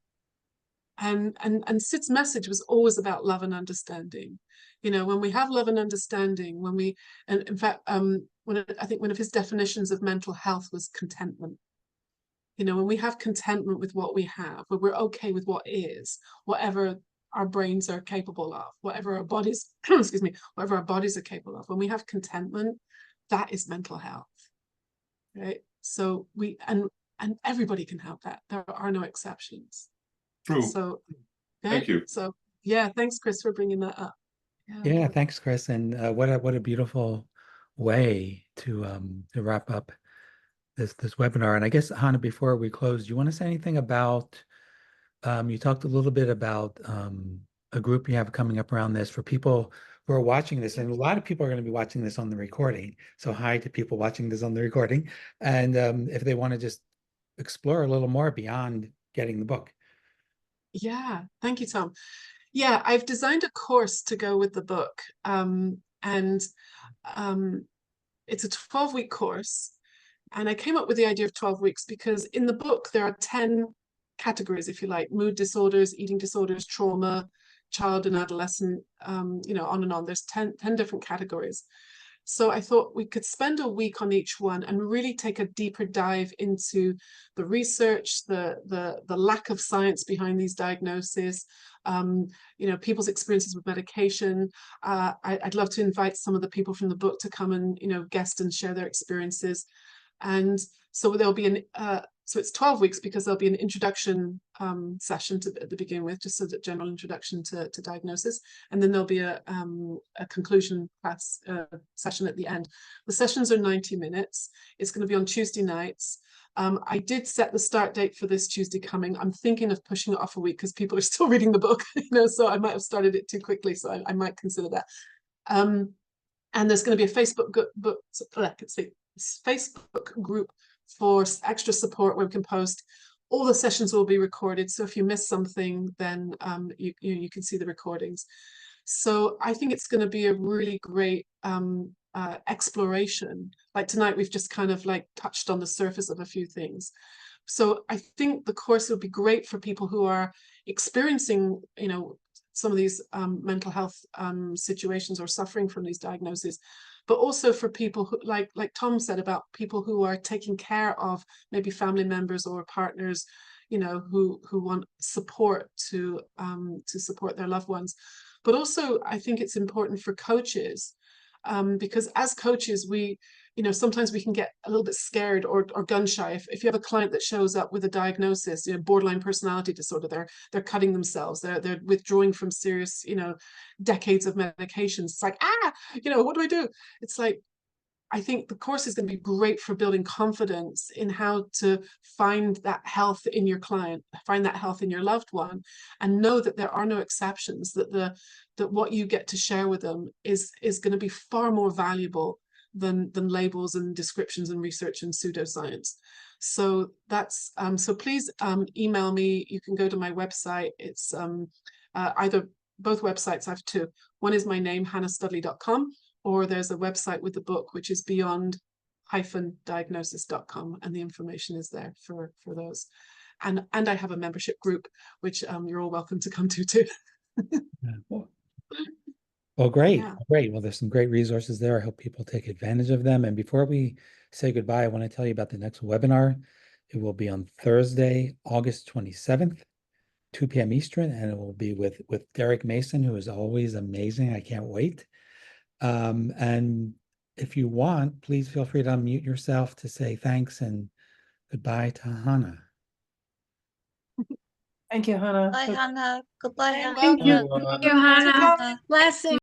And Sid's message was always about love and understanding. You know, when we have love and understanding, and in fact, I think one of his definitions of mental health was contentment. You know, when we have contentment with what we have, when we're okay with what is, whatever our brains are capable of, whatever our bodies, excuse me, whatever our bodies are capable of, when we have contentment, that is mental health, right? So and everybody can have that. There are no exceptions. True. So, Thank you. So, yeah, thanks, Chris, for bringing that up. Yeah, thanks, Chris. And what a beautiful way to wrap up this webinar. And I guess, Hannah, before we close, do you want to say anything about, you talked a little bit about a group you have coming up around this for people who are watching this, and a lot of people are going to be watching this on the recording. So hi to people watching this on the recording. And if they want to just explore a little more beyond getting the book. Yeah, thank you, Tom. Yeah, I've designed a course to go with the book. And it's a 12-week course. And I came up with the idea of 12 weeks because in the book, there are 10 categories, if you like: mood disorders, eating disorders, trauma, child and adolescent, you know, on and on. There's 10 different categories. So I thought we could spend a week on each one and really take a deeper dive into the research, the lack of science behind these diagnoses, you know, people's experiences with medication. I'd love to invite some of the people from the book to come and, you know, guest and share their experiences. And so there'll be so it's 12 weeks because there'll be an introduction session to begin with, just a general introduction to diagnosis. And then there'll be a conclusion class session at the end. The sessions are 90 minutes. It's going to be on Tuesday nights. I did set the start date for this Tuesday coming. I'm thinking of pushing it off a week because people are still reading the book, you know, so I might have started it too quickly. So I might consider that. And there's going to be a Facebook group for extra support where we can post. All the sessions will be recorded, so if you miss something, then you can see the recordings. So I think it's going to be a really great exploration. Like tonight, we've just kind of like touched on the surface of a few things. So I think the course would be great for people who are experiencing, you know, some of these mental health situations or suffering from these diagnoses, but also for people who, like Tom said, about people who are taking care of maybe family members or partners, you know, who want support to support their loved ones. But also, I think it's important for coaches, because as coaches, we, you know, sometimes we can get a little bit scared or gun shy. If you have a client that shows up with a diagnosis, you know, borderline personality disorder, they're cutting themselves, they're withdrawing from serious, you know, decades of medications. It's like, you know, what do I do? It's like, I think the course is going to be great for building confidence in how to find that health in your client, find that health in your loved one, and know that there are no exceptions, that what you get to share with them is going to be far more valuable than labels and descriptions and research and pseudoscience. So that's so please email me. You can go to my website. It's either both websites. I have two. One is my name, hannahstudley.com, or there's a website with the book, which is beyond-diagnosis.com, and the information is there for those. And I have a membership group, which you're all welcome to come to too. Well, great. Yeah. Great. Well, there's some great resources there. I hope people take advantage of them. And before we say goodbye, I want to tell you about the next webinar. It will be on Thursday, August 27th, 2 p.m. Eastern, and it will be with Derek Mason, who is always amazing. I can't wait. And if you want, please feel free to unmute yourself to say thanks and goodbye to Hannah. Thank you, Hannah. Bye, Hannah. Goodbye, Hannah. Thank you. Thank you, Hannah. Blessings.